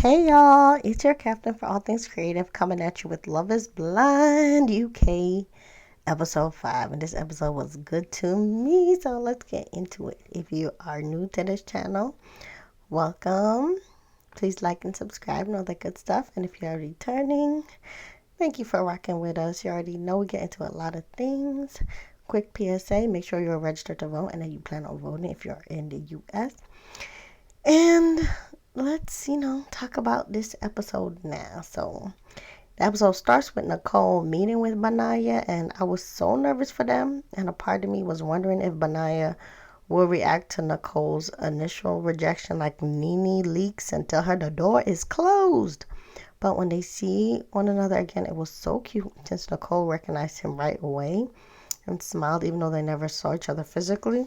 Hey y'all, it's your captain for all things creative coming at you with Love is Blind UK episode 5. And this episode was good to me, so let's get into it. If you are new to this channel, welcome. Please like and subscribe and all that good stuff. And if you're returning, thank you for rocking with us. You already know we get into a lot of things. Quick PSA, make sure you're registered to vote and that you plan on voting if you're in the US. And let's, talk about this episode now. So, the episode starts with Nicole meeting with Benaya, and I was so nervous for them. And a part of me was wondering if Benaya will react to Nicole's initial rejection like Nene leaks and tell her the door is closed. But when they see one another again, it was so cute since Nicole recognized him right away and smiled even though they never saw each other physically.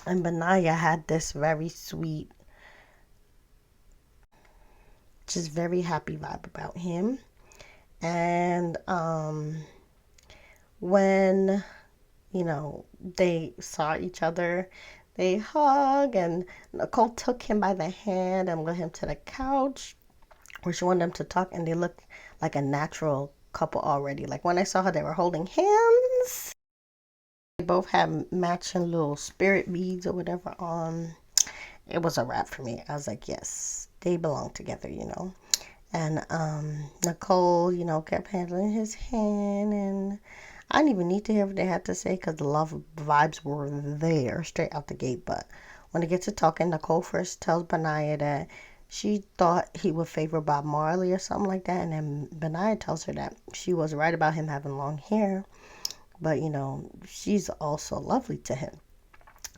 And Benaya had this very sweet, just very happy vibe about him. And when they saw each other, they hug, and Nicole took him by the hand and led him to the couch where she wanted them to talk, and they looked like a natural couple already. Like when I saw her, they were holding hands. They both had matching little spirit beads or whatever on. It was a wrap for me. I was like, yes, they belong together. And Nicole, kept handling his hand, and I didn't even need to hear what they had to say because the love vibes were there straight out the gate. But when they get to talking, Nicole first tells Benaya that she thought he would favor Bob Marley or something like that, and then Benaya tells her that she was right about him having long hair, but she's also lovely to him.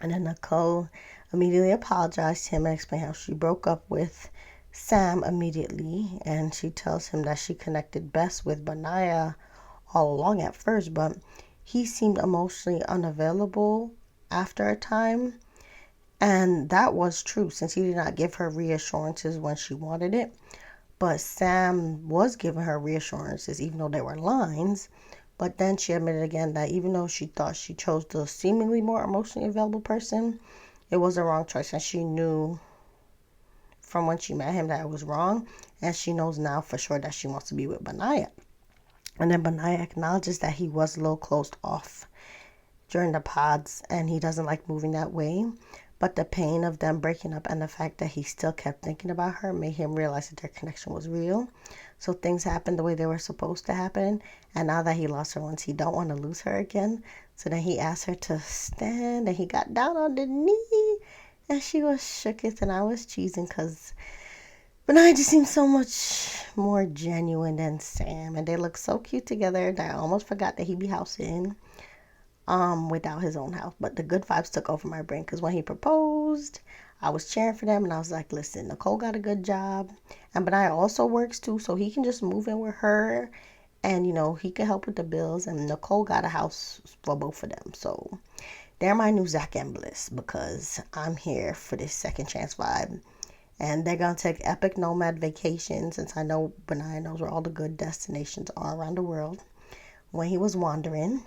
And then Nicole immediately apologized to him and explained how she broke up with Sam immediately, and she tells him that she connected best with Benaya all along at first, but he seemed emotionally unavailable after a time. And that was true since he did not give her reassurances when she wanted it. But Sam was giving her reassurances, even though they were lines. But then she admitted again that even though she thought she chose the seemingly more emotionally available person, it was the wrong choice. And she knew from when she met him that it was wrong. And she knows now for sure that she wants to be with Benaya. And then Benaya acknowledges that he was a little closed off during the pods and he doesn't like moving that way. But the pain of them breaking up and the fact that he still kept thinking about her made him realize that their connection was real. So things happened the way they were supposed to happen. And now that he lost her once, he don't want to lose her again. So then he asked her to stand and he got down on the knee. And she was shooketh and I was cheesing because Benaya just seems so much more genuine than Sam. And they look so cute together that I almost forgot that he be house sitting without his own house. But the good vibes took over my brain because when he proposed, I was cheering for them and I was like, listen, Nicole got a good job. And Benaya also works too, so he can just move in with her and he can help with the bills. And Nicole got a house for both of them. So they're my new Zach and Bliss because I'm here for this second chance vibe. And they're going to take epic nomad vacations since I know Benaya knows where all the good destinations are around the world when he was wandering.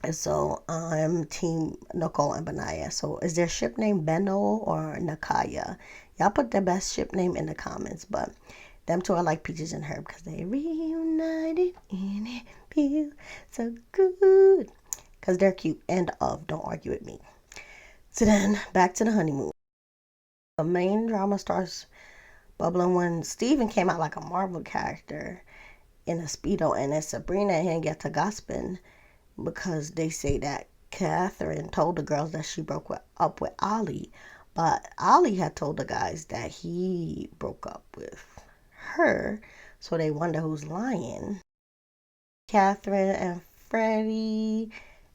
And so I'm team Nicole and Benaya. So is their ship name Benno or Nakaya? Y'all put the best ship name in the comments. But them two are like Peaches and Herb because they reunited and it feels so good. Because they're cute. End of. Don't argue with me. So then back to the honeymoon. The main drama starts bubbling when Steven came out like a Marvel character in a Speedo, and then Sabrina and him get to gossiping because they say that Catherine told the girls that she up with Ollie, but Ollie had told the guys that he broke up with her, so they wonder who's lying. Catherine and Freddie,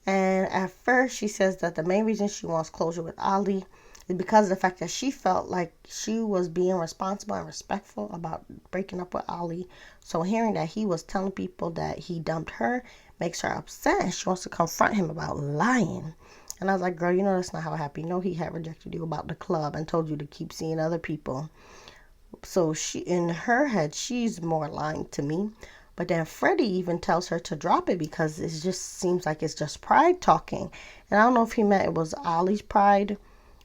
and at first she says that the main reason she wants closure with Ollie is because of the fact that she felt like she was being responsible and respectful about breaking up with Ollie. So hearing that he was telling people that he dumped her makes her upset and she wants to confront him about lying. And I was like, girl, that's not how it happened. He had rejected you about the club and told you to keep seeing other people. So she, in her head, she's more lying to me. But then Freddie even tells her to drop it because it just seems like it's just pride talking. And I don't know if he meant it was Ollie's pride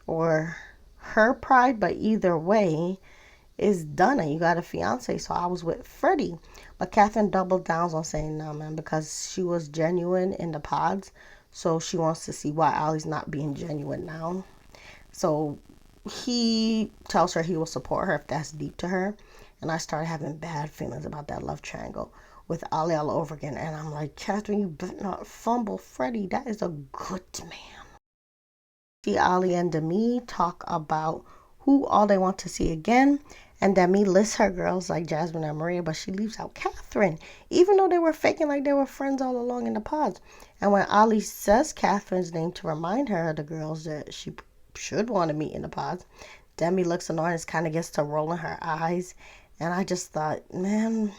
or her pride, but either way, is done and you got a fiance. So I was with Freddie. But Catherine doubled down on saying no, man, because she was genuine in the pods. So she wants to see why Ollie's not being genuine now. So he tells her he will support her if that's deep to her. And I started having bad feelings about that love triangle with Ollie all over again. And I'm like, Catherine, you better not fumble Freddie. That is a good man. See Ollie and Demi talk about who all they want to see again. And Demi lists her girls like Jasmine and Maria, but she leaves out Catherine, even though they were faking like they were friends all along in the pods. And when Ollie says Catherine's name to remind her of the girls that she should want to meet in the pods, Demi looks annoyed and kind of gets to rolling her eyes. And I just thought, man,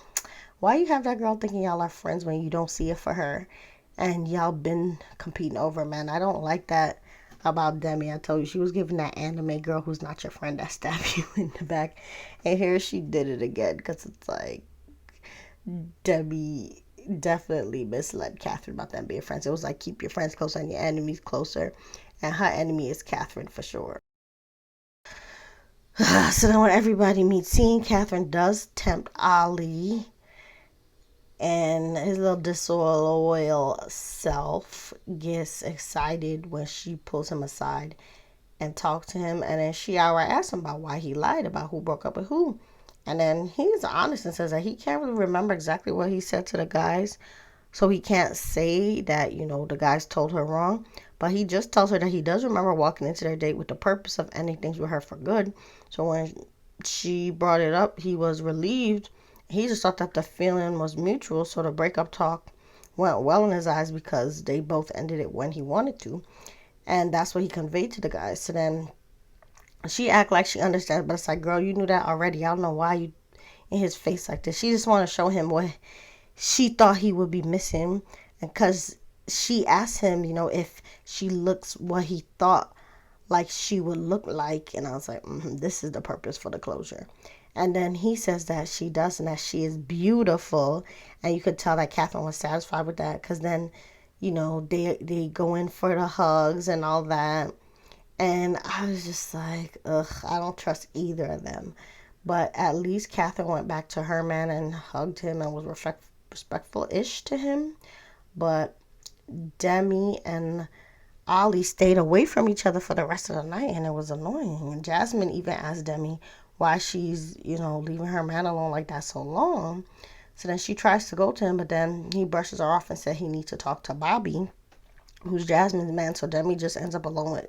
why you have that girl thinking y'all are friends when you don't see it for her? And y'all been competing over, man. I don't like that about Demi. I told you she was giving that anime girl who's not your friend that stabbed you in the back. And here she did it again because it's like Demi definitely misled Catherine about them being friends. It was like keep your friends closer and your enemies closer. And her enemy is Catherine for sure. So then when everybody meets scene, Catherine does tempt Ollie, and his little disloyal self gets excited when she pulls him aside and talks to him. And then she outright asks him about why he lied about who broke up with who. And then he's honest and says that he can't really remember exactly what he said to the guys. So he can't say that, the guys told her wrong. But he just tells her that he does remember walking into their date with the purpose of ending things with her for good. So when she brought it up, he was relieved. He just thought that the feeling was mutual. So the breakup talk went well in his eyes because they both ended it when he wanted to. And that's what he conveyed to the guys. So then she act like she understands, but it's like, girl, you knew that already. I don't know why you in his face like this. She just want to show him what she thought he would be missing. And because she asked him, if she looks what he thought like she would look like. And I was like, this is the purpose for the closure. And then he says that she does and that she is beautiful. And you could tell that Catherine was satisfied with that because then, they go in for the hugs and all that. And I was just like, ugh, I don't trust either of them. But at least Catherine went back to her man and hugged him and was respectful-ish to him. But Demi and Ollie stayed away from each other for the rest of the night, and it was annoying. And Jasmine even asked Demi why she's, leaving her man alone like that so long. So then she tries to go to him, but then he brushes her off and said he needs to talk to Bobby, who's Jasmine's man. So Demi just ends up alone with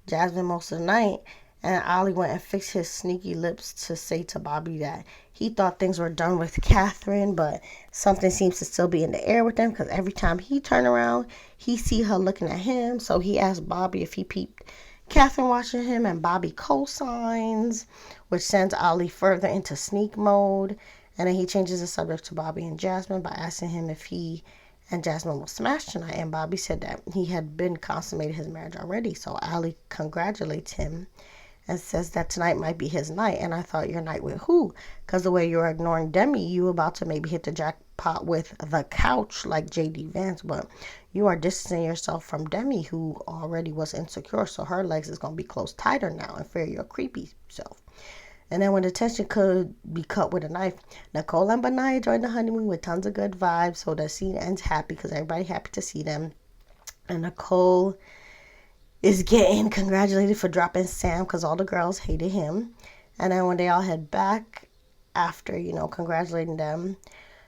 Jasmine most of the night. And Ollie went and fixed his sneaky lips to say to Bobby that he thought things were done with Catherine, but something seems to still be in the air with them because every time he turned around, he see her looking at him. So he asked Bobby if he peeped Catherine watching him, and Bobby co-signs, which sends Ollie further into sneak mode. And then he changes the subject to Bobby and Jasmine by asking him if he and Jasmine will smash tonight. And Bobby said that he had been consummated his marriage already. So Ollie congratulates him and says that tonight might be his night. And I thought, your night with who? Because the way you're ignoring Demi, you about to maybe hit the jackpot with the couch like JD Vance, but you are distancing yourself from Demi, who already was insecure, so her legs is going to be closed tighter now and fear your creepy self. And then when the tension could be cut with a knife, Nicole and Benaya joined the honeymoon with tons of good vibes, so the scene ends happy because everybody happy to see them. And Nicole is getting congratulated for dropping Sam because all the girls hated him. And then when they all head back after, congratulating them,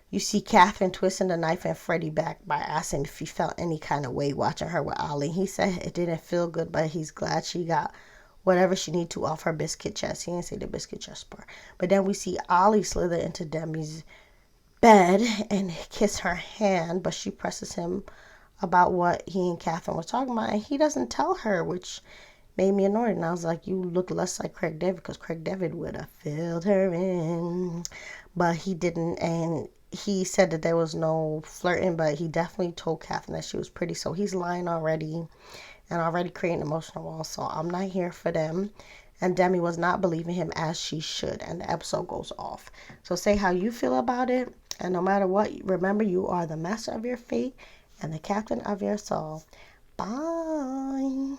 you see Catherine twisting the knife and Freddie back by asking if he felt any kind of way watching her with Ollie. He said it didn't feel good, but he's glad she got whatever she needed to off her biscuit chest. He didn't say the biscuit chest part. But then we see Ollie slither into Demi's bed and kiss her hand, but she presses him about what he and Catherine was talking about, and he doesn't tell her, which made me annoyed. And I was like, you look less like Craig David, because Craig David would have filled her in, but he didn't. And he said that there was no flirting, but he definitely told Catherine that she was pretty. So he's lying already and already creating emotional walls. So I'm not here for them. And Demi was not believing him as she should. And the episode goes off. So say how you feel about it. And no matter what, remember you are the master of your fate and the captain of your soul. Bye.